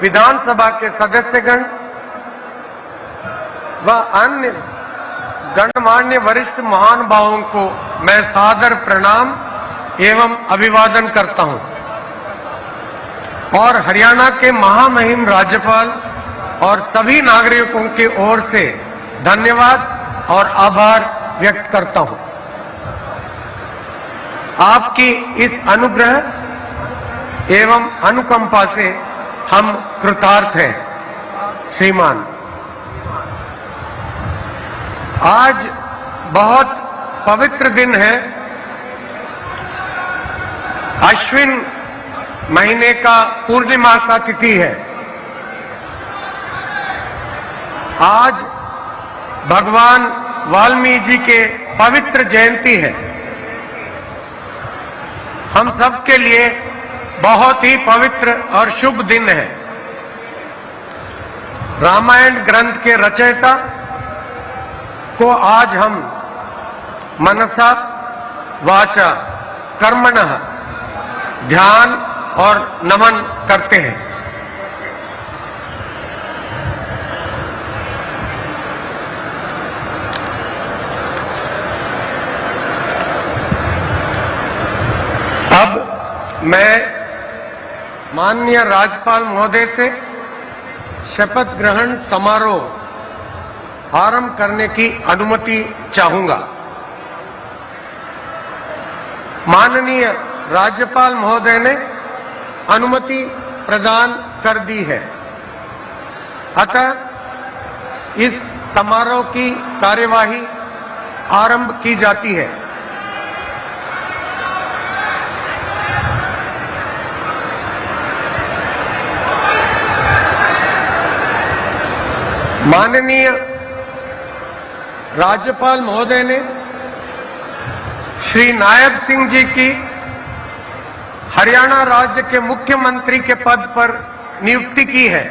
विधानसभा के सदस्यगण व अन्य गणमान्य वरिष्ठ महानुभावों को मैं सादर प्रणाम एवं अभिवादन करता हूं और हरियाणा के महामहिम राज्यपाल और सभी नागरिकों की ओर से धन्यवाद और आभार व्यक्त करता हूं। आपकी इस अनुग्रह एवं अनुकंपा से हम कृतार्थ हैं श्रीमान। आज बहुत पवित्र दिन है। अश्विन महीने का पूर्णिमा का तिथि है। आज भगवान वाल्मीकि जी के पवित्र जयंती है। हम सब के लिए बहुत ही पवित्र और शुभ दिन है। रामायण ग्रंथ के रचयिता को आज हम मनसा वाचा कर्मणः ध्यान और नमन करते हैं। अब मैं माननीय राज्यपाल महोदय से शपथ ग्रहण समारोह आरंभ करने की अनुमति चाहूंगा। माननीय राज्यपाल महोदय ने अनुमति प्रदान कर दी है, अतः इस समारोह की कार्यवाही आरंभ की जाती है। माननीय राज्यपाल महोदय ने श्री नायब सिंह जी की हरियाणा राज्य के मुख्यमंत्री के पद पर नियुक्ति की है।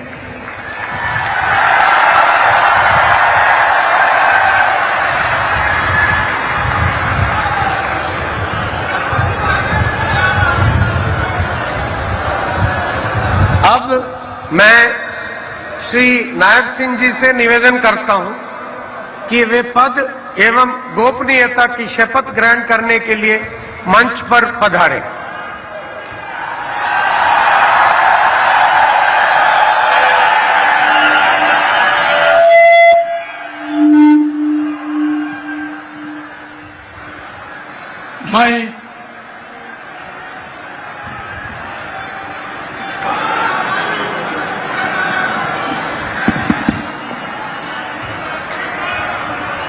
अब मैं श्री नायब सिंह जी से निवेदन करता हूं कि वे पद एवं गोपनीयता की शपथ ग्रहण करने के लिए मंच पर पधारें। मैं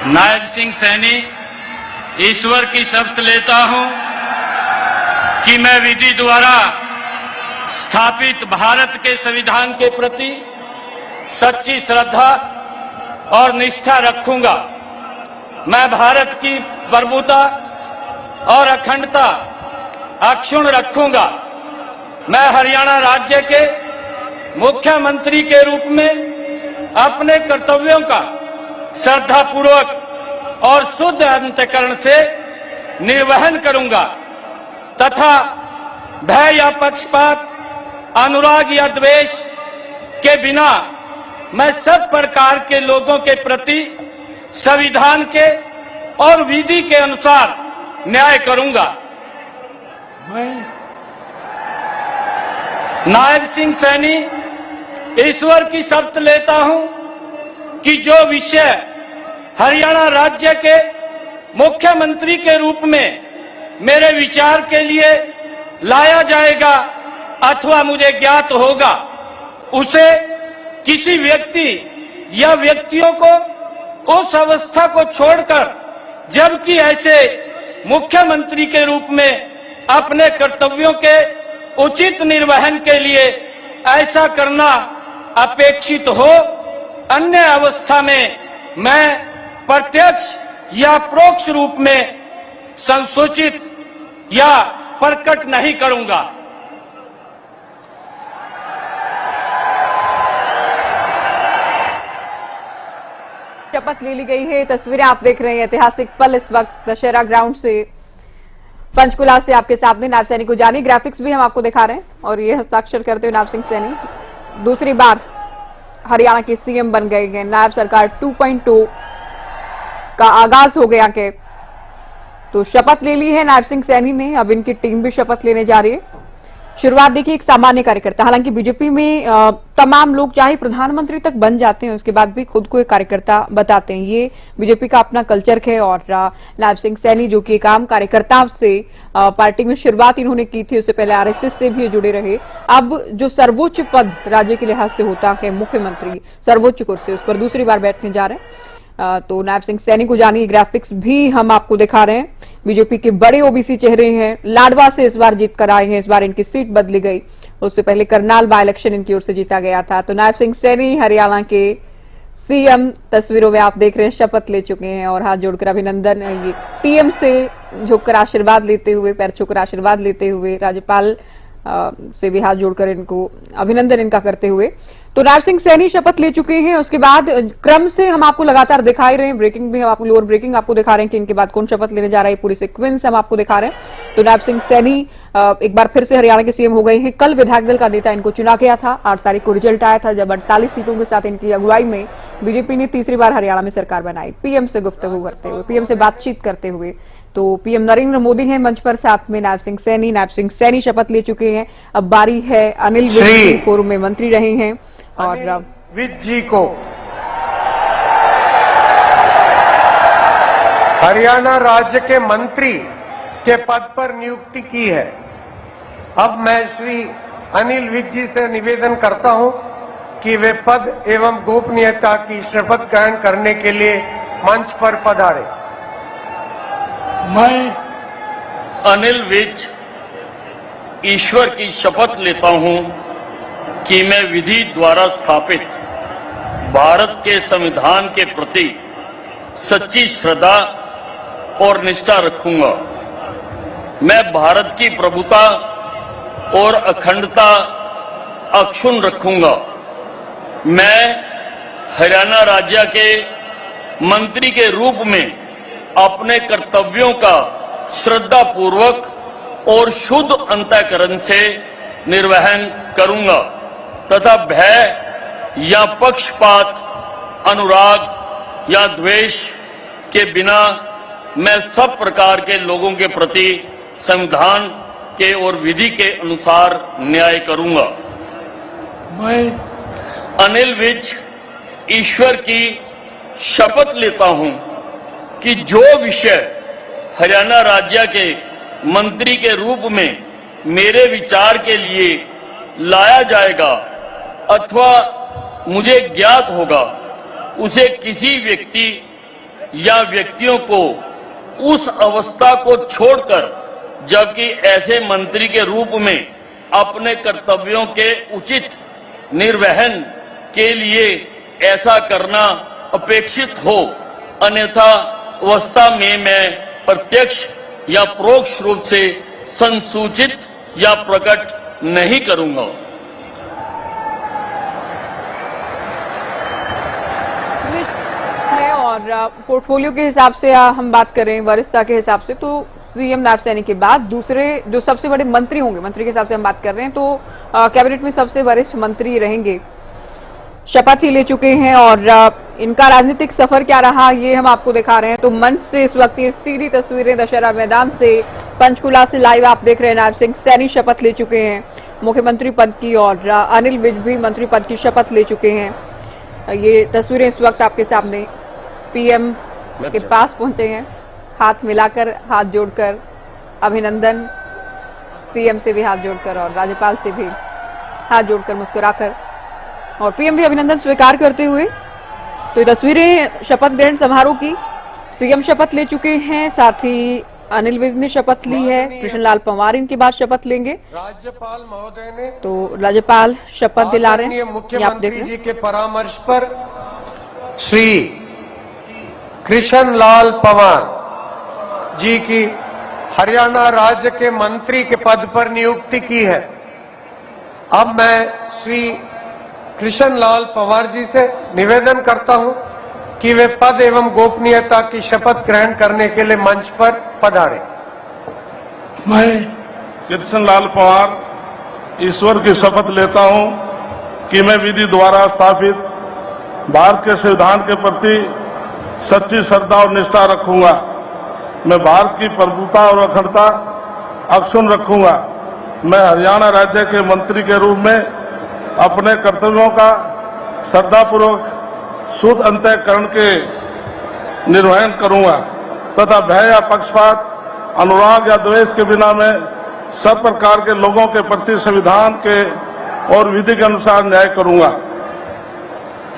नायब सिंह सैनी ईश्वर की शपथ लेता हूं कि मैं विधि द्वारा स्थापित भारत के संविधान के प्रति सच्ची श्रद्धा और निष्ठा रखूंगा। मैं भारत की प्रभुता और अखंडता अक्षुण्ण रखूंगा। मैं हरियाणा राज्य के मुख्यमंत्री के रूप में अपने कर्तव्यों का श्रद्धापूर्वक और शुद्ध अंतःकरण से निर्वहन करूंगा तथा भय या पक्षपात, अनुराग या द्वेष के बिना मैं सब प्रकार के लोगों के प्रति संविधान के और विधि के अनुसार न्याय करूंगा। मैं नायब सिंह सैनी ईश्वर की शपथ लेता हूं कि जो विषय हरियाणा राज्य के मुख्यमंत्री के रूप में मेरे विचार के लिए लाया जाएगा अथवा मुझे ज्ञात होगा, उसे किसी व्यक्ति या व्यक्तियों को उस अवस्था को छोड़कर, जबकि ऐसे मुख्यमंत्री के रूप में अपने कर्तव्यों के उचित निर्वहन के लिए ऐसा करना अपेक्षित हो, अन्य अवस्था में मैं प्रत्यक्ष या परोक्ष रूप में संसूचित या प्रकट नहीं करूंगा। शपथ ले ली गई है। तस्वीरें आप देख रहे हैं, ऐतिहासिक पल इस वक्त दशहरा ग्राउंड से, पंचकुला से आपके सामने नायब सैनी को जानी। ग्राफिक्स भी हम आपको दिखा रहे हैं और ये हस्ताक्षर करते हुए नायब सिंह सैनी दूसरी बार हरियाणा के सीएम बन गए हैं। नायब सरकार 2.2 का आगाज हो गया के तो शपथ ले ली है नायब सिंह सैनी ने। अब इनकी टीम भी शपथ लेने जा रही है। शुरुआत देखिए एक सामान्य कार्यकर्ता, हालांकि बीजेपी में तमाम लोग चाहे प्रधानमंत्री तक बन जाते हैं उसके बाद भी खुद को एक कार्यकर्ता बताते हैं। ये बीजेपी का अपना कल्चर है। और नायब सिंह सैनी जो कि एक आम कार्यकर्ता से पार्टी में शुरुआत इन्होंने की थी, उससे पहले आरएसएस से भी जुड़े रहे। अब जो सर्वोच्च पद राज्य के लिहाज से होता है मुख्यमंत्री, सर्वोच्च कुर्सी, उस पर दूसरी बार बैठने जा रहे हैं। तो नायब सिंह सैनी को जानिए, ग्राफिक्स भी हम आपको दिखा रहे हैं। बीजेपी के बड़े ओबीसी चेहरे हैं, लाडवा से इस बार जीत कर आए हैं। इस बार इनकी सीट बदली गई, उससे पहले करनाल बाय इलेक्शन इनकी ओर से जीता गया था। तो नायब सिंह सैनी हरियाणा के सीएम तस्वीरों में आप देख रहे हैं, शपथ ले चुके हैं और हाथ जोड़कर अभिनंदन, ये पीएम से झुककर आशीर्वाद लेते हुए, पैर छूकर आशीर्वाद लेते हुए, राज्यपाल से भी हाथ जोड़कर इनको अभिनंदन इनका करते हुए। तो नायब सिंह सैनी शपथ ले चुके हैं। उसके बाद क्रम से हम आपको लगातार दिखाई रहे हैं, ब्रेकिंग भी हम आपको, लोअर ब्रेकिंग आपको दिखा रहे हैं कि इनके बाद कौन शपथ लेने जा रहा है, पूरी सीक्वेंस हम आपको दिखा रहे हैं। तो नायब सिंह सैनी एक बार फिर से हरियाणा के सीएम हो गए हैं। कल विधायक दल का नेता इनको चुना गया था, 8 तारीख को रिजल्ट आया था, जब 48 सीटों के साथ इनकी अगुवाई में बीजेपी ने तीसरी बार हरियाणा में सरकार बनाई। पीएम से गुफ्तगू करते हुए, पीएम से बातचीत करते हुए। तो पीएम नरेंद्र मोदी हैं मंच पर, साथ में नायब सिंह सैनी। नायब सिंह सैनी शपथ ले चुके हैं। अब बारी है अनिल विज की, पूर्व में मंत्री रहे हैं और विज जी को हरियाणा राज्य के मंत्री के पद पर नियुक्ति की है। अब मैं श्री अनिल विज जी से निवेदन करता हूं कि वे पद एवं गोपनीयता की शपथ ग्रहण करने के लिए मंच पर पधारे। मैं अनिल विज ईश्वर की शपथ लेता हूं कि मैं विधि द्वारा स्थापित भारत के संविधान के प्रति सच्ची श्रद्धा और निष्ठा रखूंगा। मैं भारत की प्रभुता और अखंडता अक्षुण्ण रखूंगा। मैं हरियाणा राज्य के मंत्री के रूप में अपने कर्तव्यों का श्रद्धा पूर्वक और शुद्ध अंतःकरण से निर्वहन करूंगा तथा भय या पक्षपात, अनुराग या द्वेष के बिना मैं सब प्रकार के लोगों के प्रति संविधान के और विधि के अनुसार न्याय करूंगा। मैं अनिल विज ईश्वर की शपथ लेता हूं कि जो विषय हरियाणा राज्य के मंत्री के रूप में मेरे विचार के लिए लाया जाएगा अथवा मुझे ज्ञात होगा, उसे किसी व्यक्ति या व्यक्तियों को उस अवस्था को छोड़कर, जबकि ऐसे मंत्री के रूप में अपने कर्तव्यों के उचित निर्वहन के लिए ऐसा करना अपेक्षित हो, अन्यथा अवस्था में मैं प्रत्यक्ष या परोक्ष रूप से संसूचित या प्रकट नहीं करूंगा। और पोर्टफोलियो के हिसाब से हम बात करें, वरिष्ठता के हिसाब से, तो सीएम नायब सैनी के बाद दूसरे जो सबसे बड़े मंत्री होंगे, मंत्री के हिसाब से हम बात कर रहे हैं, तो कैबिनेट में सबसे वरिष्ठ मंत्री रहेंगे, शपथ ही ले चुके हैं। और इनका राजनीतिक सफर क्या रहा ये हम आपको दिखा रहे हैं। तो मंच से इस वक्त ये सीधी तस्वीरें दशहरा मैदान से, पंचकुला से लाइव आप देख रहे हैं। नायब सिंह सैनी शपथ ले चुके हैं मुख्यमंत्री पद की और अनिल विज भी मंत्री पद की शपथ ले चुके हैं। ये तस्वीरें इस वक्त आपके सामने पीएम के पास पहुंचे हैं, हाथ मिलाकर, हाथ जोड़कर अभिनंदन, सीएम से भी हाथ जोड़कर और राज्यपाल से भी हाथ जोड़कर मुस्कुराकर, और पीएम भी अभिनंदन स्वीकार करते हुए। तो ये तस्वीरें शपथ ग्रहण समारोह की, सीएम शपथ ले चुके हैं, साथ ही अनिल विज ने शपथ ली है, कृष्णलाल पंवार इनके बाद शपथ लेंगे। राज्यपाल महोदय ने तो राज्यपाल शपथ दिला रहे हैं, मुख्यमंत्री जी के परामर्श पर श्री कृष्णलाल पंवार जी की हरियाणा राज्य के मंत्री के पद पर नियुक्ति की है। अब मैं श्री कृष्णलाल पंवार जी से निवेदन करता हूं कि वे पद एवं गोपनीयता की शपथ ग्रहण करने के लिए मंच पर पधारे। मैं कृष्णलाल पंवार ईश्वर की शपथ लेता हूं कि मैं विधि द्वारा स्थापित भारत के संविधान के प्रति सच्ची श्रद्धा और निष्ठा रखूंगा। मैं भारत की प्रभुता और अखंडता अक्षुण्ण रखूंगा। मैं हरियाणा राज्य के मंत्री के रूप में अपने कर्तव्यों का श्रद्धापूर्वक शुद्ध अंतःकरण के निर्वहन करूंगा तथा भय या पक्षपात, अनुराग या द्वेष के बिना मैं सब प्रकार के लोगों के प्रति संविधान के और विधि के अनुसार न्याय करूंगा।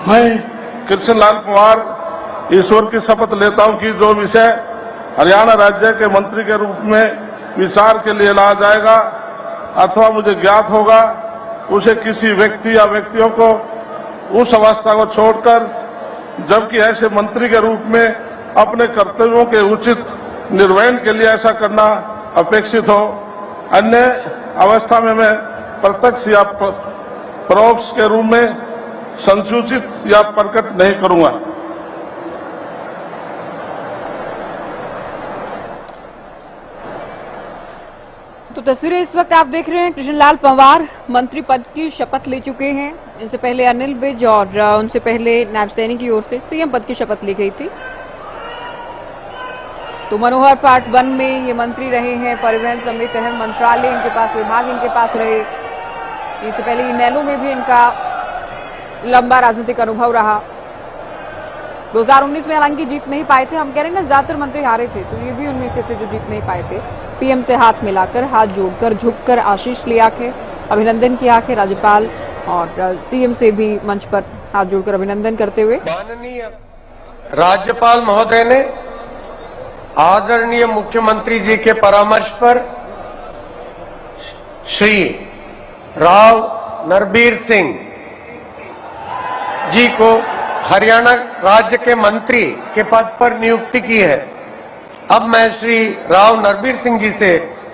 मैं कृष्णलाल पंवार ईश्वर की शपथ लेता हूं कि जो विषय हरियाणा राज्य के मंत्री के रूप में विचार के लिए लाया जाएगा अथवा मुझे ज्ञात होगा, उसे किसी व्यक्ति या व्यक्तियों को उस अवस्था को छोड़कर, जबकि ऐसे मंत्री के रूप में अपने कर्तव्यों के उचित निर्वहन के लिए ऐसा करना अपेक्षित हो, अन्य अवस्था में मैं प्रत्यक्ष या परोक्ष के रूप में संसूचित या प्रकट नहीं करूंगा। तो तस्वीरें इस वक्त आप देख रहे हैं। कृष्णलाल पंवार मंत्री पद की शपथ ले चुके हैं। इनसे पहले अनिल विज और उनसे पहले नायब सैनी की ओर से सीएम पद की शपथ ली गई थी। तो मनोहर पार्ट 1 में ये मंत्री रहे हैं, परिवहन समेत अहम मंत्रालय इनके पास, विभाग इनके पास रहे। इससे पहले इनेलो में भी इनका लंबा राजनीतिक अनुभव रहा। 2019 में हालांकि जीत नहीं पाए थे। हम कह रहे हैं ना, ज्यादातर मंत्री हारे थे, तो ये भी उनमें से थे जो जीत नहीं पाए थे। पीएम से हाथ मिलाकर, हाथ जोड़कर, झुककर आशीष लिया के अभिनंदन किया के राज्यपाल और सीएम से भी मंच पर हाथ जोड़कर अभिनंदन करते हुए माननीय राज्यपाल महोदय ने आदरणीय मुख्यमंत्री जी के परामर्श पर श्री राव नरबीर सिंह जी को हरियाणा राज्य के मंत्री के पद पर नियुक्ति की है। अब मैं श्री राव नरबीर सिंह जी से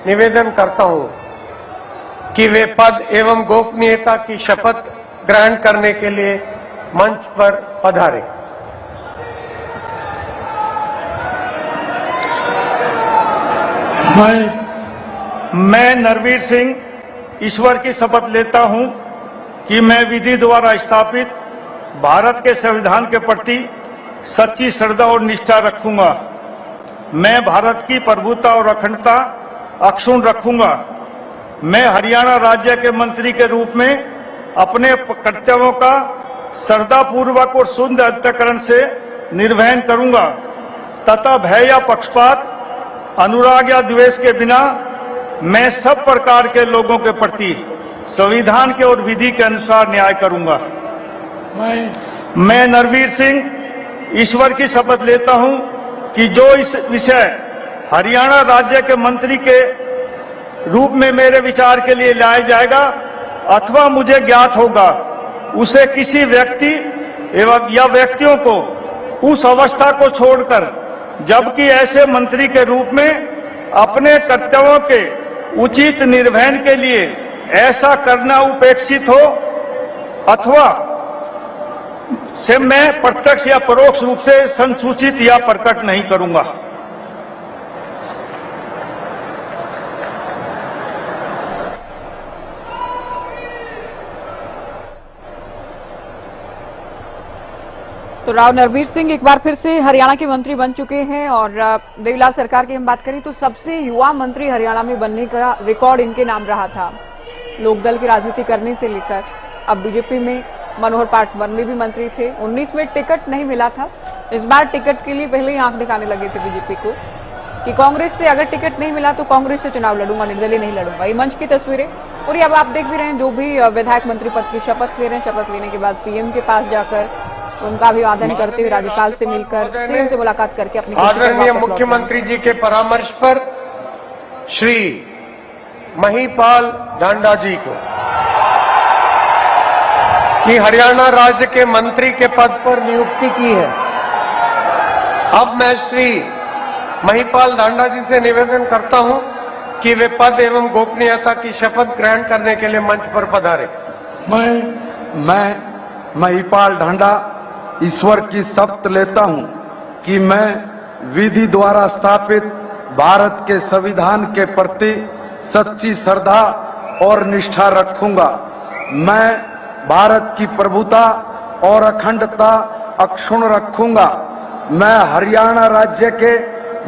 निवेदन करता हूं कि वे पद एवं गोपनीयता की शपथ ग्रहण करने के लिए मंच पर पधारें। मैं नरबीर सिंह ईश्वर की शपथ लेता हूं कि मैं विधि द्वारा स्थापित भारत के संविधान के प्रति सच्ची श्रद्धा और निष्ठा रखूंगा। मैं भारत की प्रभुता और अखंडता अक्षुण्ण रखूंगा। मैं हरियाणा राज्य के मंत्री के रूप में अपने कर्तव्यों का श्रद्धापूर्वक और शुद्ध अंतःकरण से निर्वहन करूंगा तथा भय या पक्षपात, अनुराग या द्वेष के बिना मैं सब प्रकार के लोगों के प्रति संविधान के और विधि के अनुसार न्याय करूंगा। मैं नरबीर सिंह ईश्वर की शपथ लेता हूं कि जो इस विषय हरियाणा राज्य के मंत्री के रूप में मेरे विचार के लिए लाया जाएगा अथवा मुझे ज्ञात होगा, उसे किसी व्यक्ति एवं या व्यक्तियों को उस अवस्था को छोड़कर, जबकि ऐसे मंत्री के रूप में अपने कर्तव्यों के उचित निर्वहन के लिए ऐसा करना उपेक्षित हो अथवा से मैं प्रत्यक्ष या परोक्ष रूप से संसूचित या प्रकट नहीं करूंगा। तो राव नरबीर सिंह एक बार फिर से हरियाणा के मंत्री बन चुके हैं। और देवीलाल सरकार की हम बात करें तो सबसे युवा मंत्री हरियाणा में बनने का रिकॉर्ड इनके नाम रहा था। लोकदल की राजनीति करने से लेकर अब बीजेपी में मनोहर पार्ट 1 में भी मंत्री थे। 19 में टिकट नहीं मिला था। इस बार टिकट के लिए पहले ही आंख दिखाने लगे थे बीजेपी को कि कांग्रेस से अगर टिकट नहीं मिला तो कांग्रेस से चुनाव लड़ूंगा, निर्दलीय नहीं लड़ूंगा। ये मंच की तस्वीरें। और ये अब आप देख भी रहे हैं, जो भी विधायक मंत्री पद की शपथ ले रहे हैं, शपथ लेने के बाद पीएम के पास जाकर उनका अभिवादन करते हुए, राज्यपाल से मिलकर, सीएम से मुलाकात करके अपनी आदरणीय मुख्यमंत्री जी के परामर्श पर श्री महिपाल ढांडा जी को कि हरियाणा राज्य के मंत्री के पद पर नियुक्ति की है। अब मैं श्री महिपाल ढांडा जी से निवेदन करता हूं कि वे पद एवं गोपनीयता की शपथ ग्रहण करने के लिए मंच पर पधारे। मैं महिपाल ढांडा ईश्वर की शपथ लेता हूं कि मैं विधि द्वारा स्थापित भारत के संविधान के प्रति सच्ची श्रद्धा और निष्ठा रखूंगा। मैं भारत की प्रभुता और अखंडता अक्षुण्ण रखूंगा। मैं हरियाणा राज्य के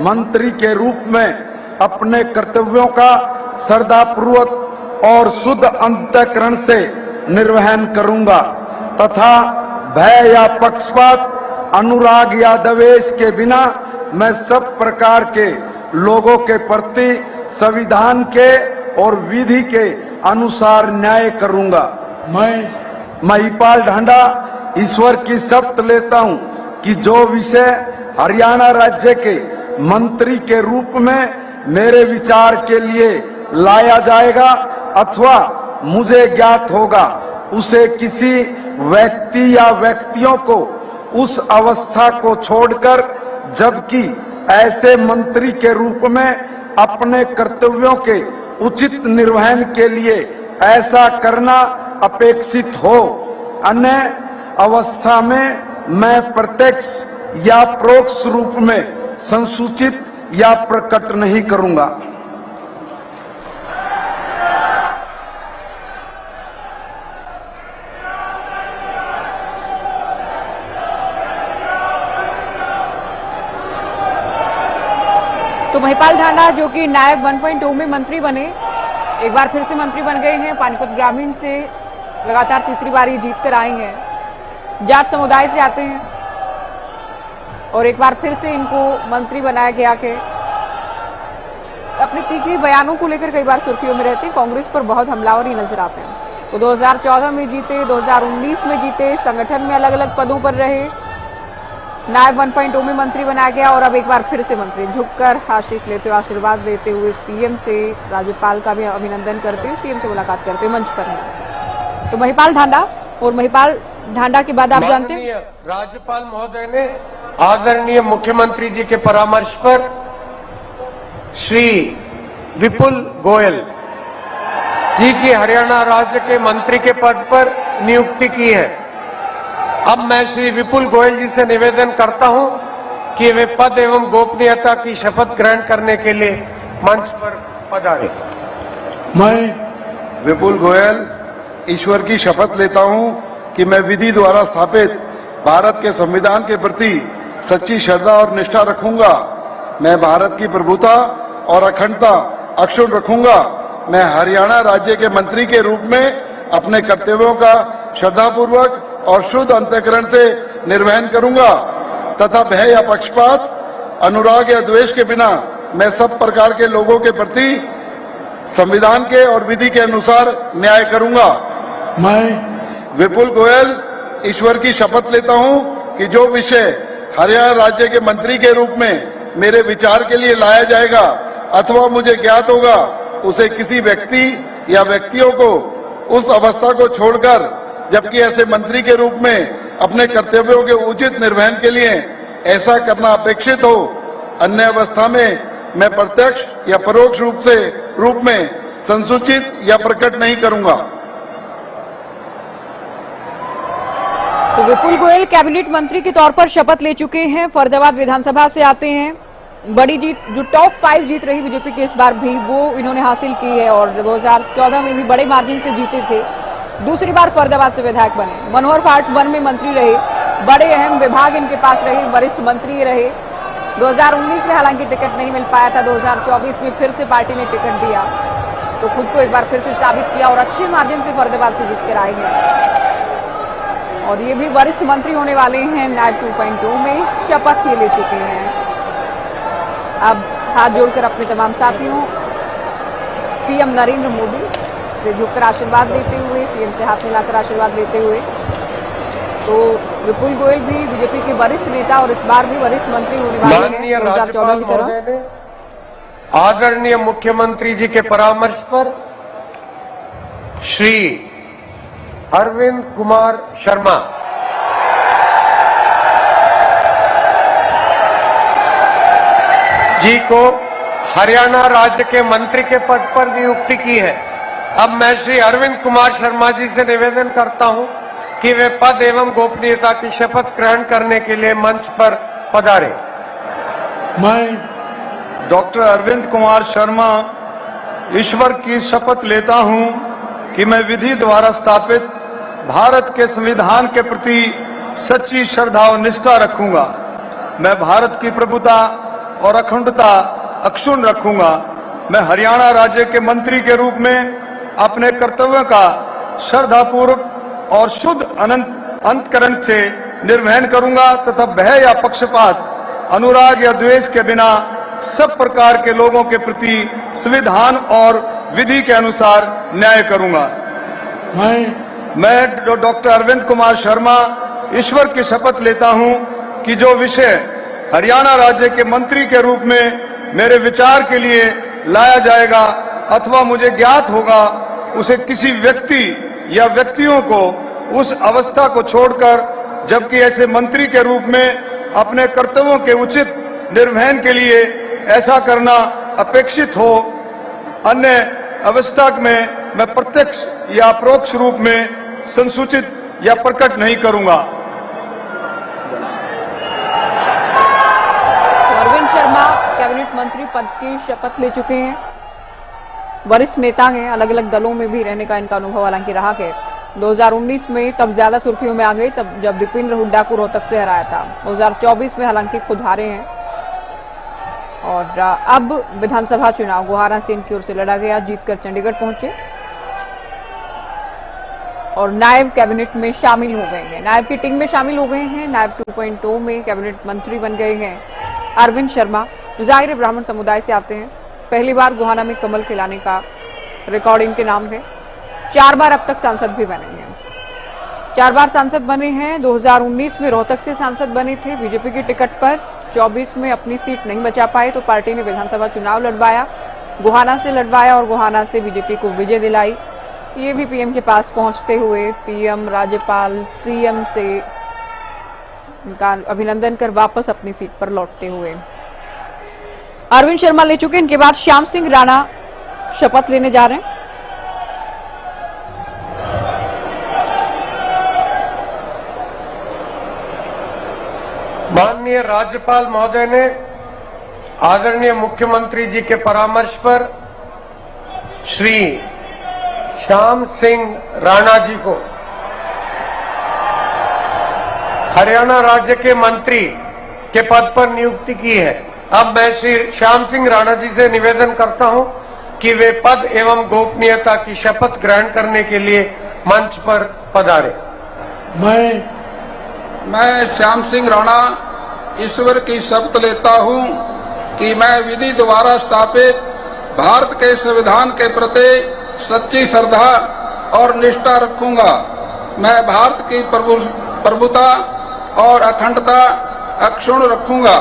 मंत्री के रूप में अपने कर्तव्यों का श्रद्धापूर्वक और शुद्ध अंतःकरण से निर्वहन करूंगा तथा भय या पक्षपात, अनुराग या द्वेष के बिना मैं सब प्रकार के लोगों के प्रति संविधान के और विधि के अनुसार न्याय करूंगा। मैं हिपाल ढांडा ईश्वर की शपथ लेता हूं कि जो विषय हरियाणा राज्य के मंत्री के रूप में मेरे विचार के लिए लाया जाएगा अथवा मुझे ज्ञात होगा, उसे किसी व्यक्ति या व्यक्तियों को उस अवस्था को छोड़कर, जबकि ऐसे मंत्री के रूप में अपने कर्तव्यों के उचित निर्वहन के लिए ऐसा करना अपेक्षित हो, अन्य अवस्था में मैं प्रत्यक्ष या परोक्ष रूप में संसूचित या प्रकट नहीं करूंगा। तो महिपाल ढांडा जो कि नायब 1.2 में मंत्री बने, एक बार फिर से मंत्री बन गए हैं। पानीपत ग्रामीण से लगातार तीसरी बार ये जीत कर आए हैं। जाट समुदाय से आते हैं और एक बार फिर से इनको मंत्री बनाया गया के अपने तीखे बयानों को लेकर कई बार सुर्खियों में रहते हैं। कांग्रेस पर बहुत हमलावर ही नजर आते हैं। तो 2014 में जीते, 2019 में जीते, संगठन में अलग अलग पदों पर रहे, नायब 1.2 में मंत्री बनाया गया और अब एक बार फिर से मंत्री। झुककर आशीष लेते हुए, आशीर्वाद देते हुए पीएम से, राज्यपाल का भी अभिनंदन करते हुए, सीएम से मुलाकात करते हुए मंच पर हैं। तो महिपाल ढांडा, और महिपाल ढांडा के बाद आप जानते हैं राज्यपाल महोदय ने आदरणीय मुख्यमंत्री जी के परामर्श पर श्री विपुल गोयल जी की हरियाणा राज्य के मंत्री के पद पर नियुक्ति की है। अब मैं श्री विपुल गोयल जी से निवेदन करता हूं कि वे पद एवं गोपनीयता की शपथ ग्रहण करने के लिए मंच पर पधारें। मैं विपुल गोयल ईश्वर की शपथ लेता हूं कि मैं विधि द्वारा स्थापित भारत के संविधान के प्रति सच्ची श्रद्धा और निष्ठा रखूंगा। मैं भारत की प्रभुता और अखंडता अक्षुण्ण रखूंगा। मैं हरियाणा राज्य के मंत्री के रूप में अपने कर्तव्यों का श्रद्धापूर्वक और शुद्ध अंतःकरण से निर्वहन करूंगा तथा भय या पक्षपात, अनुराग या द्वेष के बिना मैं सब प्रकार के लोगों के प्रति संविधान के और विधि के अनुसार न्याय करूंगा। मैं विपुल गोयल ईश्वर की शपथ लेता हूं कि जो विषय हरियाणा राज्य के मंत्री के रूप में मेरे विचार के लिए लाया जाएगा अथवा मुझे ज्ञात होगा, उसे किसी व्यक्ति या व्यक्तियों को उस अवस्था को छोड़कर, जबकि ऐसे मंत्री के रूप में अपने कर्तव्यों के उचित निर्वहन के लिए ऐसा करना अपेक्षित हो, अन्य अवस्था में मैं प्रत्यक्ष या परोक्ष रूप में संसूचित या प्रकट नहीं करूंगा। तो विपुल गोयल कैबिनेट मंत्री के तौर पर शपथ ले चुके हैं। फरीदाबाद विधानसभा से आते हैं। बड़ी जीत, जो टॉप 5 जीत रही बीजेपी की इस बार भी, वो इन्होंने हासिल की है और 2014 में भी बड़े मार्जिन से जीते थे। दूसरी बार फरीदाबाद से विधायक बने। मनोहर पार्ट 1 में मंत्री रहे, बड़े अहम विभाग इनके पास रहे, वरिष्ठ मंत्री रहे। 2019 में हालांकि टिकट नहीं मिल पाया था, 2024 में फिर से पार्टी ने टिकट दिया तो खुद को एक बार फिर से साबित किया और अच्छे मार्जिन से फरीदाबाद से जीत कर आए हैं और ये भी वरिष्ठ मंत्री होने वाले हैं। नायब 2.2 में शपथ ये ले चुके हैं। अब हाथ जोड़कर अपने तमाम साथियों पीएम नरेंद्र मोदी से झुककर आशीर्वाद लेते हुए, सीएम से हाथ मिलाकर आशीर्वाद लेते हुए, तो विपुल गोयल भी बीजेपी के वरिष्ठ नेता और इस बार भी वरिष्ठ मंत्री होने वाले हैं 2014 की तरह। आदरणीय मुख्यमंत्री जी के परामर्श पर श्री अरविंद कुमार शर्मा जी को हरियाणा राज्य के मंत्री के पद पर नियुक्ति की है। अब मैं श्री अरविंद कुमार शर्मा जी से निवेदन करता हूं कि वे पद एवं गोपनीयता की शपथ ग्रहण करने के लिए मंच पर पधारें। मैं डॉक्टर अरविंद कुमार शर्मा ईश्वर की शपथ लेता हूं कि मैं विधि द्वारा स्थापित भारत के संविधान के प्रति सच्ची श्रद्धा और निष्ठा रखूंगा। मैं भारत की प्रभुता और अखंडता अक्षुण्ण रखूंगा। मैं हरियाणा राज्य के मंत्री के रूप में अपने कर्तव्यों का श्रद्धापूर्वक और शुद्ध अंतकरण से निर्वहन करूंगा तथा भय या पक्षपात, अनुराग या द्वेष के बिना सब प्रकार के लोगों के प्रति संविधान और विधि के अनुसार न्याय करूंगा। मैं डॉक्टर अरविंद कुमार शर्मा ईश्वर की शपथ लेता हूं कि जो विषय हरियाणा राज्य के मंत्री के रूप में मेरे विचार के लिए लाया जाएगा अथवा मुझे ज्ञात होगा, उसे किसी व्यक्ति या व्यक्तियों को उस अवस्था को छोड़कर, जबकि ऐसे मंत्री के रूप में अपने कर्तव्यों के उचित निर्वहन के लिए ऐसा करना अपेक्षित हो, अन्य अवस्था में मैं प्रत्यक्ष या परोक्ष रूप में संसूचित या प्रकट नहीं करूंगा। अरविंद शर्मा कैबिनेट मंत्री पद की शपथ ले चुके हैं। वरिष्ठ नेता हैं, अलग अलग दलों में भी रहने का इनका अनुभव हालांकि रहा है। 2019 में तब ज्यादा सुर्खियों में आ गई तब जब दीपेंद्र हुड्डा को रोहतक से हराया था। 2024 में हालांकि खुद हारे हैं और अब विधानसभा चुनाव गोहाना से इनकी ओर से लड़ा गया, जीतकर चंडीगढ़ पहुंचे और नायब कैबिनेट में शामिल हो गए हैं, नायब की टीम में शामिल हो गए हैं। नायब 2.0 में कैबिनेट मंत्री बन गए हैं अरविंद शर्मा, जाहिर ब्राह्मण समुदाय से आते हैं। पहली बार गोहाना में कमल खिलाने का रिकॉर्ड इनके नाम है। 4 बार अब तक सांसद भी बने हैं, 4 बार सांसद बने हैं। 2019 में रोहतक से सांसद बने थे बीजेपी की टिकट पर। 24 में अपनी सीट नहीं बचा पाए तो पार्टी ने विधानसभा चुनाव लड़वाया, गोहाना से लड़वाया और गोहाना से बीजेपी को विजय दिलाई। ये भी पीएम के पास पहुंचते हुए पीएम, राज्यपाल, सीएम से इनका अभिनंदन कर वापस अपनी सीट पर लौटते हुए अरविंद शर्मा ले चुके। इनके बाद श्याम सिंह राणा शपथ लेने जा रहे हैं। माननीय राज्यपाल महोदय ने आदरणीय मुख्यमंत्री जी के परामर्श पर श्री श्याम सिंह राणा जी को हरियाणा राज्य के मंत्री के पद पर नियुक्ति की है। अब मैं श्री श्याम सिंह राणा जी से निवेदन करता हूं कि वे पद एवं गोपनीयता की शपथ ग्रहण करने के लिए मंच पर पधारे। मैं श्याम सिंह राणा ईश्वर की शपथ लेता हूं कि मैं विधि द्वारा स्थापित भारत के संविधान के प्रति सच्ची श्रद्धा और निष्ठा रखूंगा। मैं भारत की प्रभुता और अखंडता अक्षुण्ण रखूंगा।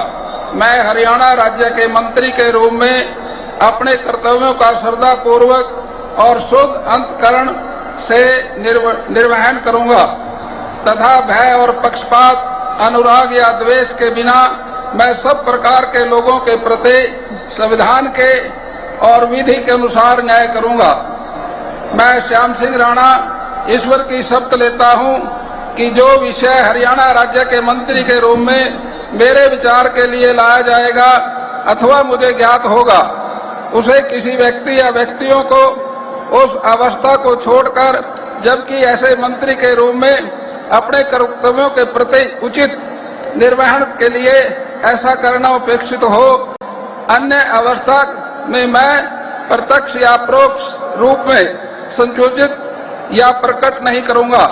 मैं हरियाणा राज्य के मंत्री के रूप में अपने कर्तव्यों का श्रद्धापूर्वक और शुद्ध अंतकरण से निर्वहन करूंगा तथा भय और पक्षपात, अनुराग या द्वेष के बिना मैं सब प्रकार के लोगों के प्रति संविधान के और विधि के अनुसार न्याय करूंगा। मैं श्याम सिंह राणा ईश्वर की शपथ लेता हूं कि जो विषय हरियाणा राज्य के मंत्री के रूप में मेरे विचार के लिए लाया जाएगा अथवा मुझे ज्ञात होगा, उसे किसी व्यक्ति या व्यक्तियों को उस अवस्था को छोड़कर, जबकि ऐसे मंत्री के रूप में अपने कर्तव्यों के प्रति उचित निर्वहन के लिए ऐसा करना अपेक्षित हो, अन्य अवस्था में मैं प्रत्यक्ष या परोक्ष रूप में संशोधित या प्रकट नहीं करूंगा।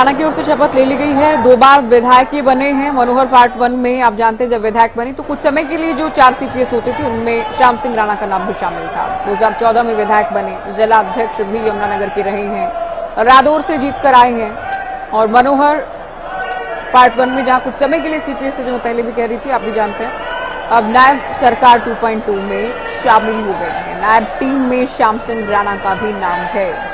की ओर से शपथ ले ली गई है। 2 बार विधायक ये बने हैं। मनोहर पार्ट 1 में आप जानते हैं जब विधायक बने तो कुछ समय के लिए जो 4 सीपीएस होते थे उनमें श्याम सिंह राणा का नाम भी शामिल था। 2014 में विधायक बने, जिला अध्यक्ष भी यमुनानगर की रही हैं, रादौर से जीत कर आए हैं और मनोहर पार्ट 1 में जहां कुछ समय के लिए सीपीएस थे, जो मैं पहले भी कह रही थी, आप भी जानते हैं, अब नायब सरकार 2.2 में शामिल हो गए हैं। नायब टीम में श्याम सिंह राणा का भी नाम है।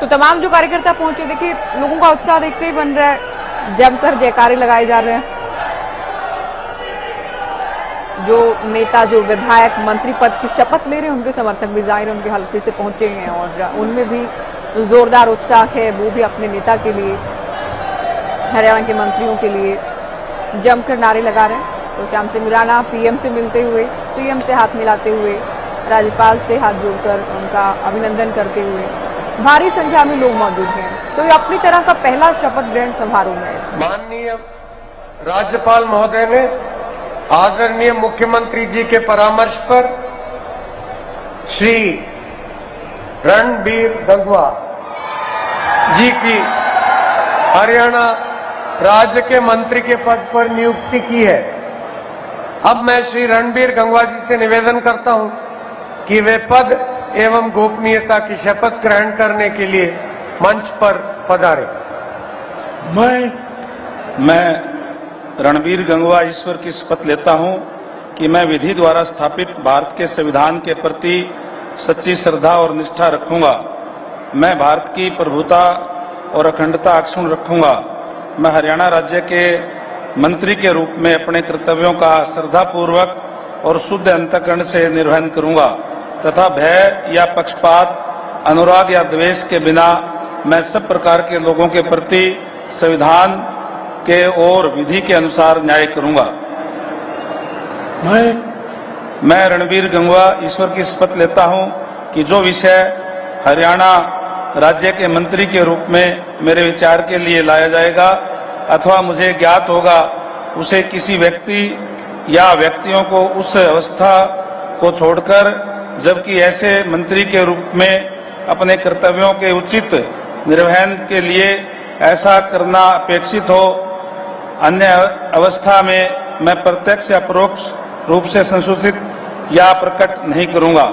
तो तमाम जो कार्यकर्ता पहुंचे, देखिए लोगों का उत्साह देखते ही बन रहा है, जमकर जयकारे लगाए जा रहे हैं। जो नेता, जो विधायक मंत्री पद की शपथ ले रहे हैं, उनके समर्थक भी जाहिर उनके हल्के से पहुंचे हैं और उनमें भी जोरदार उत्साह है। वो भी अपने नेता के लिए, हरियाणा के मंत्रियों के लिए जमकर नारे लगा रहे हैं। तो श्याम सिंह राणा पीएम से मिलते हुए, सीएम से हाथ मिलाते हुए, राज्यपाल से हाथ जोड़कर उनका अभिनंदन करते हुए भारी संख्या में लोग मौजूद हैं। तो ये अपनी तरह का पहला शपथ ग्रहण समारोह है। माननीय राज्यपाल महोदय ने आदरणीय मुख्यमंत्री जी के परामर्श पर श्री रणबीर गंगवा जी की हरियाणा राज्य के मंत्री के पद पर नियुक्ति की है। अब मैं श्री रणबीर गंगवा जी से निवेदन करता हूं कि वे पद एवं गोपनीयता की शपथ ग्रहण करने के लिए मंच पर पधारे। मैं रणबीर गंगवा ईश्वर की शपथ लेता हूं कि मैं विधि द्वारा स्थापित भारत के संविधान के प्रति सच्ची श्रद्धा और निष्ठा रखूंगा। मैं भारत की प्रभुता और अखंडता अक्षुण्ण रखूंगा। मैं हरियाणा राज्य के मंत्री के रूप में अपने कर्तव्यों का श्रद्धापूर्वक और शुद्ध अंतःकरण से निर्वहन करूंगा तथा भय या पक्षपात, अनुराग या द्वेष के बिना मैं सब प्रकार के लोगों के प्रति संविधान के और विधि के अनुसार न्याय करूंगा। मैं रणबीर गंगवा ईश्वर की शपथ लेता हूं कि जो विषय हरियाणा राज्य के मंत्री के रूप में मेरे विचार के लिए लाया जाएगा अथवा मुझे ज्ञात होगा, उसे किसी व्यक्ति या व्यक्तियों को उस अवस्था को छोड़कर, जबकि ऐसे मंत्री के रूप में अपने कर्तव्यों के उचित निर्वहन के लिए ऐसा करना अपेक्षित हो, अन्य अवस्था में मैं प्रत्यक्ष या परोक्ष रूप से संसूचित या प्रकट नहीं करूंगा।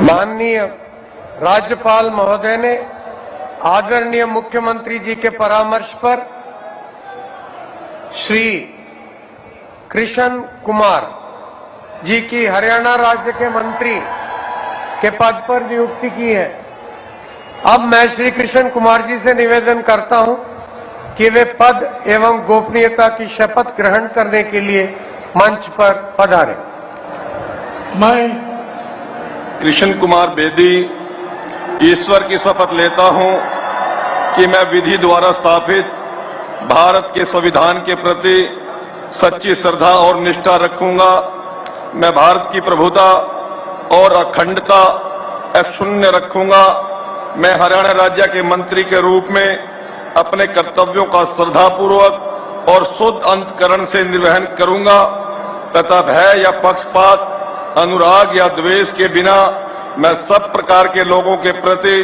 माननीय राज्यपाल महोदय ने आदरणीय मुख्यमंत्री जी के परामर्श पर श्री कृष्ण कुमार जी की हरियाणा राज्य के मंत्री के पद पर नियुक्ति की है। अब मैं श्री कृष्ण कुमार जी से निवेदन करता हूं कि वे पद एवं गोपनीयता की शपथ ग्रहण करने के लिए मंच पर पधारें। मैं कृष्ण कुमार बेदी ईश्वर की शपथ लेता हूं कि मैं विधि द्वारा स्थापित भारत के संविधान के प्रति सच्ची श्रद्धा और निष्ठा रखूंगा। मैं भारत की प्रभुता और अखंडता अक्षुण्ण रखूंगा। मैं हरियाणा राज्य के मंत्री के रूप में अपने कर्तव्यों का श्रद्धापूर्वक और शुद्ध अंतःकरण से निर्वहन करूंगा तथा भय या पक्षपात, अनुराग या द्वेष के बिना मैं सब प्रकार के लोगों के प्रति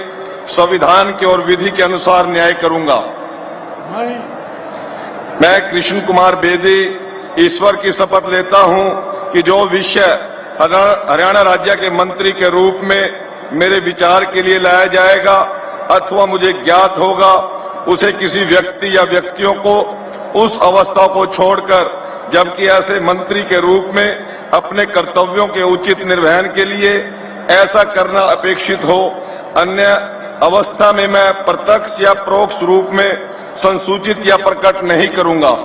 संविधान के और विधि के अनुसार न्याय करूंगा। मैं कृष्ण कुमार बेदी ईश्वर की शपथ लेता हूं कि जो विषय हरियाणा राज्य के मंत्री के रूप में मेरे विचार के लिए लाया जाएगा अथवा मुझे ज्ञात होगा, उसे किसी व्यक्ति या व्यक्तियों को उस अवस्था को छोड़कर, जबकि ऐसे मंत्री के रूप में अपने कर्तव्यों के उचित निर्वहन के लिए ऐसा करना अपेक्षित हो, अन्य अवस्था में मैं प्रत्यक्ष या परोक्ष रूप में संसूचित या प्रकट नहीं करूंगा।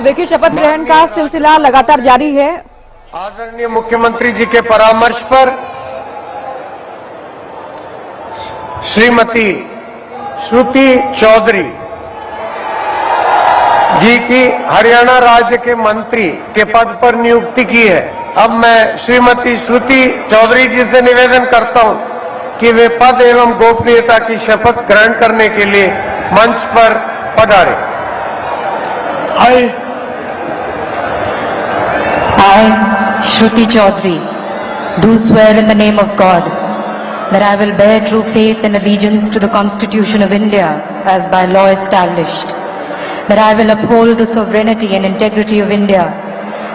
तो देखिए, शपथ ग्रहण का सिलसिला लगातार जारी है। आदरणीय मुख्यमंत्री जी के परामर्श पर श्रीमती श्रुति चौधरी जी की हरियाणा राज्य के मंत्री के पद पर नियुक्ति की है। अब मैं श्रीमती श्रुति चौधरी जी से निवेदन करता हूं कि वे पद एवं गोपनीयता की शपथ ग्रहण करने के लिए मंच पर पधारे। I, Shruti Chaudhary, do swear in the name of God that I will bear true faith and allegiance to the Constitution of India as by law established, that I will uphold the sovereignty and integrity of India,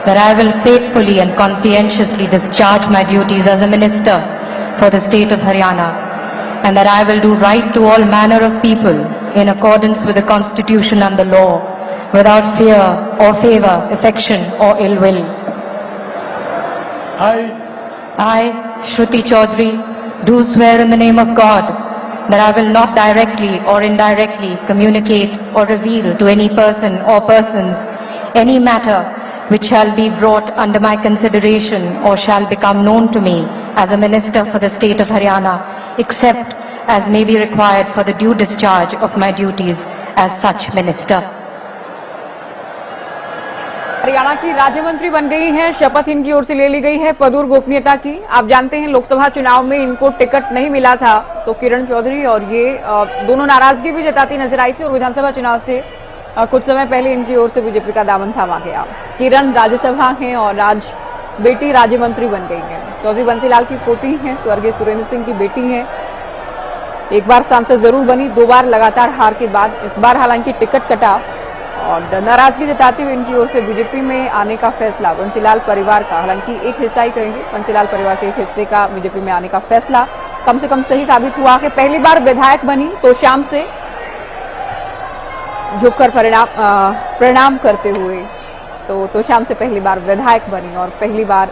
that I will faithfully and conscientiously discharge my duties as a minister for the state of Haryana, and that I will do right to all manner of people in accordance with the Constitution and the law, without fear or favor, affection or ill will. I, Shruti Chaudhary, do swear in the name of God that I will not directly or indirectly communicate or reveal to any person or persons any matter which shall be brought under my consideration or shall become known to me as a minister for the state of Haryana, except as may be required for the due discharge of my duties as such minister. Haryana की राज्य मंत्री बन गई हैं। शपथ इनकी ओर से ले ली गई है पद और गोपनीयता की। आप जानते हैं, लोकसभा चुनाव में इनको टिकट नहीं मिला था, तो किरण चौधरी और ये दोनों नाराजगी भी जताती नजर आई थी और विधानसभा चुनाव से कुछ समय पहले इनकी ओर से बीजेपी का दामन थामा गया। किरण राज्यसभा हैं और आज बेटी राज्य मंत्री बन गई है। चौधरी बंसीलाल की पोती हैं, स्वर्गीय सुरेंद्र सिंह की बेटी हैं। एक बार सांसद जरूर बनी, 2 बार लगातार हार के बाद इस बार हालांकि टिकट कटा और नाराजगी जताते हुए इनकी ओर से बीजेपी में आने का फैसला बंसीलाल परिवार का, हालांकि एक हिस्सा ही कहेंगे, बंसीलाल परिवार के एक हिस्से का बीजेपी में आने का फैसला कम से कम सही साबित हुआ कि पहली बार विधायक बनी तो शाम से झुककर प्रणाम करते हुए तो शाम से पहली बार विधायक बनी और पहली बार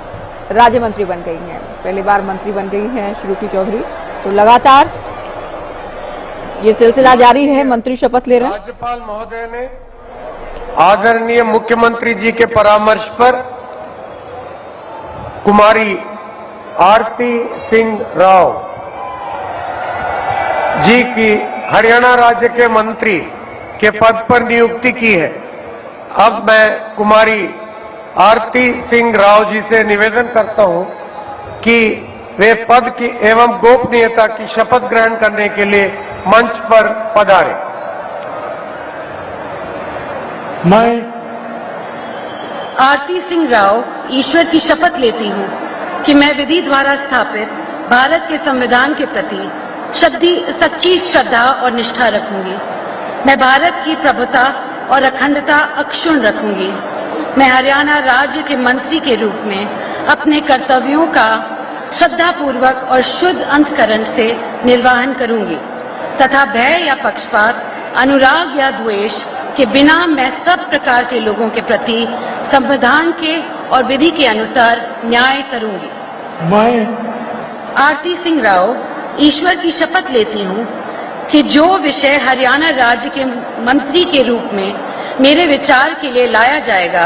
राज्य मंत्री बन गई हैं, पहली बार मंत्री बन गई हैं श्रुति चौधरी। तो लगातार ये सिलसिला जारी है, मंत्री शपथ ले रहे हैं। राज्यपाल महोदय ने आदरणीय मुख्यमंत्री जी के परामर्श पर कुमारी आरती सिंह राव जी की हरियाणा राज्य के मंत्री के पद पर नियुक्ति की है। अब मैं कुमारी आरती सिंह राव जी से निवेदन करता हूं कि वे पद की एवं गोपनीयता की शपथ ग्रहण करने के लिए मंच पर पधारे। मैं आरती सिंह राव ईश्वर की शपथ लेती हूँ कि मैं विधि द्वारा स्थापित भारत के संविधान के प्रति सच्ची श्रद्धा और निष्ठा रखूंगी। मैं भारत की प्रभुता और अखंडता अक्षुण्ण रखूंगी। मैं हरियाणा राज्य के मंत्री के रूप में अपने कर्तव्यों का श्रद्धापूर्वक और शुद्ध अंतःकरण से निर्वहन करूंगी तथा भय या पक्षपात, अनुराग या द्वेष के बिना मैं सब प्रकार के लोगों के प्रति संविधान के और विधि के अनुसार न्याय करूंगी। मैं आरती सिंह राव ईश्वर की शपथ लेती हूँ कि जो विषय हरियाणा राज्य के मंत्री के रूप में मेरे विचार के लिए लाया जाएगा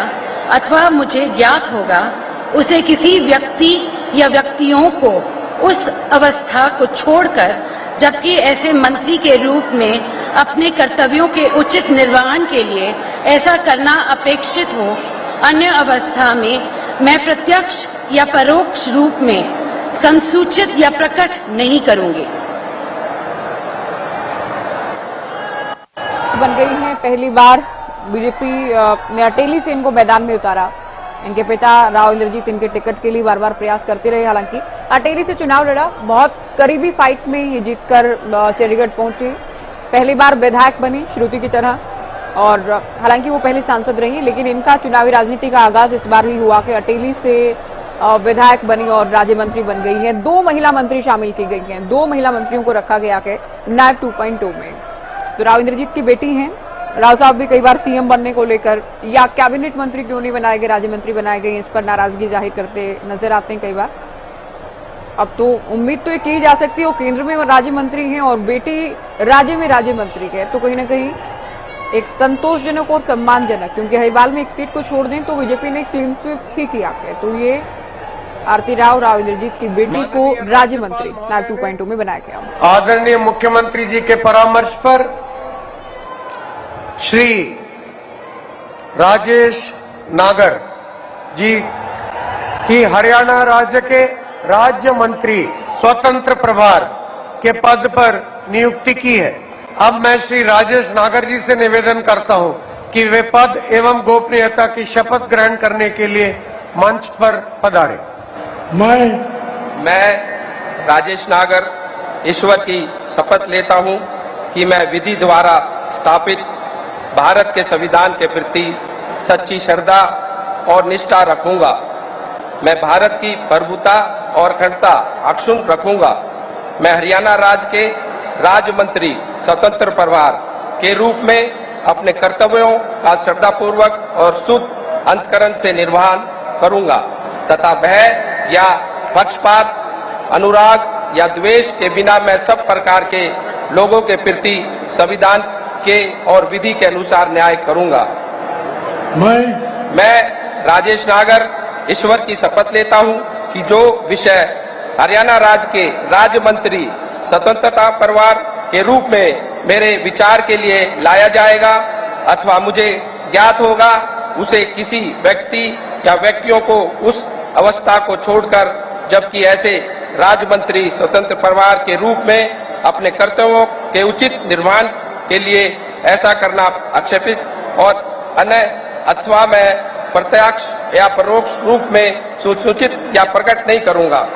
अथवा मुझे ज्ञात होगा, उसे किसी व्यक्ति या व्यक्तियों को उस अवस्था को छोड़कर, जबकि ऐसे मंत्री के रूप में अपने कर्तव्यों के उचित निर्वहन के लिए ऐसा करना अपेक्षित हो, अन्य अवस्था में मैं प्रत्यक्ष या परोक्ष रूप में संसूचित या प्रकट नहीं करूंगी। बन गई हैं, पहली बार बीजेपी ने अटेली से इनको मैदान में उतारा। इनके पिता राव इंद्रजीत इनके टिकट के लिए बार बार प्रयास करते रहे, हालांकि अटेली से चुनाव लड़ा, बहुत करीबी फाइट में ये जीतकर चंडीगढ़ पहुंची। पहली बार विधायक बनी श्रुति की तरह, और हालांकि वो पहली सांसद रही, लेकिन इनका चुनावी राजनीति का आगाज इस बार ही हुआ कि अटेली से विधायक बनी और राज्य मंत्री बन गई है। 2 महिला मंत्री शामिल की गई हैं, 2 महिला मंत्रियों को रखा गया है नायब 2.2 में। तो राव इंद्रजीत की बेटी हैं, राव साहब भी कई बार सीएम बनने को लेकर या कैबिनेट मंत्री क्यों नहीं बनाए गए, राज्य मंत्री बनाए गए, इस पर नाराजगी जाहिर करते नजर आते हैं कई बार। अब तो उम्मीद तो ये की जा सकती है वो केंद्र में राज्य मंत्री हैं और बेटी राज्य में राज्य मंत्री है, तो कहीं ना कहीं एक संतोषजनक और सम्मानजनक, क्योंकि हरियाणा में एक सीट को छोड़ दें तो बीजेपी ने क्लीन स्वीप ही किया है। तो ये आरती राव इंद्रजीत की बेटी को राज्य मंत्री नायब 2.2 में बनाया गया। आदरणीय मुख्यमंत्री जी के परामर्श पर श्री राजेश नागर जी की हरियाणा राज्य के राज्य मंत्री स्वतंत्र प्रभार के पद पर नियुक्ति की है। अब मैं श्री राजेश नागर जी से निवेदन करता हूं कि वे पद एवं गोपनीयता की शपथ ग्रहण करने के लिए मंच पर पधारे। मैं राजेश नागर ईश्वर की शपथ लेता हूं कि मैं विधि द्वारा स्थापित भारत के संविधान के प्रति सच्ची श्रद्धा और निष्ठा रखूंगा। मैं भारत की प्रभुता और अखंडता अक्षुण्ण रखूंगा। मैं हरियाणा राज्य के राज्य मंत्री स्वतंत्र प्रभार के रूप में अपने कर्तव्यों का श्रद्धापूर्वक और शुद्ध अंतःकरण से निर्वहन करूंगा तथा भय या पक्षपात, अनुराग या द्वेष के बिना मैं सब प्रकार के लोगों के प्रति संविधान के और विधि के अनुसार न्याय करूंगा। मैं राजेश नागर ईश्वर की शपथ लेता हूं कि जो विषय हरियाणा राज्य के राज्य मंत्री स्वतंत्रता परिवार के रूप में मेरे विचार के लिए लाया जाएगा अथवा मुझे ज्ञात होगा, उसे किसी व्यक्ति या व्यक्तियों को उस अवस्था को छोड़कर, जबकि ऐसे राज्य मंत्री स्वतंत्र परिवार के रूप में अपने कर्तव्यों के उचित निर्वहन के लिए ऐसा करना आक्षेपित और अन्य अथवा मैं प्रत्यक्ष या परोक्ष रूप में सूचित या प्रकट नहीं करूंगा।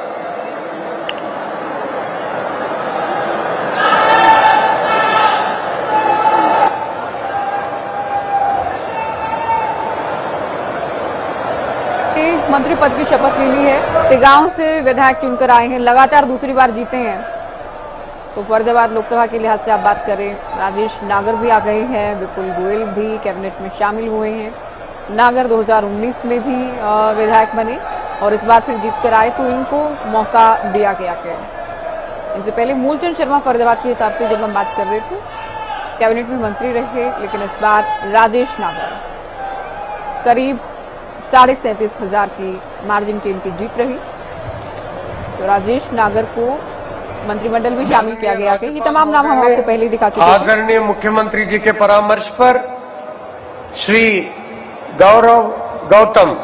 मंत्री पद की शपथ ले ली है। तिगांव से विधायक चुनकर आए हैं, लगातार दूसरी बार जीते हैं। तो फरीदाबाद लोकसभा के लिहाज से आप बात करें, राजेश नागर भी आ गए हैं, विपुल गोयल भी कैबिनेट में शामिल हुए हैं। नागर 2019 में भी विधायक बने और इस बार फिर जीत कर आए, तो इनको मौका दिया गया है। इनसे पहले मूलचंद शर्मा फरीदाबाद के हिसाब से जब हम बात कर रहे थे, कैबिनेट में मंत्री रहे, लेकिन इस बार राजेश नागर करीब 37,500 की मार्जिन की इनकी जीत रही। तो राजेश नागर को मंत्रिमंडल में शामिल किया गया है। ये तमाम नाम हम आपको पहले दिखा चुके हैं। आदरणीय मुख्यमंत्री जी के परामर्श पर श्री गौरव गौतम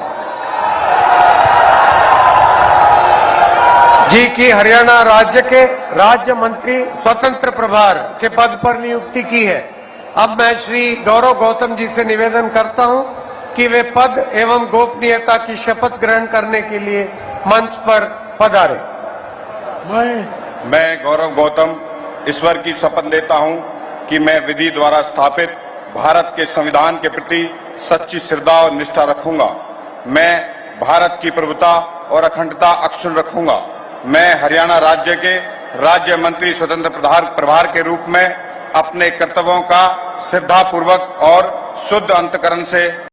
जी की हरियाणा राज्य के राज्य मंत्री स्वतंत्र प्रभार के पद पर नियुक्ति की है। अब मैं श्री गौरव गौतम जी से निवेदन करता हूं कि वे पद एवं गोपनीयता की शपथ ग्रहण करने के लिए मंच पर पधारे। मैं गौरव गौतम ईश्वर की शपथ लेता हूं कि मैं विधि द्वारा स्थापित भारत के संविधान के प्रति सच्ची श्रद्धा और निष्ठा रखूंगा। मैं भारत की प्रभुता और अखंडता अक्षुण्ण रखूंगा। मैं हरियाणा राज्य के राज्य मंत्री स्वतंत्र प्रभार के रूप में अपने कर्तव्यों का श्रद्धापूर्वक और शुद्ध अंतःकरण से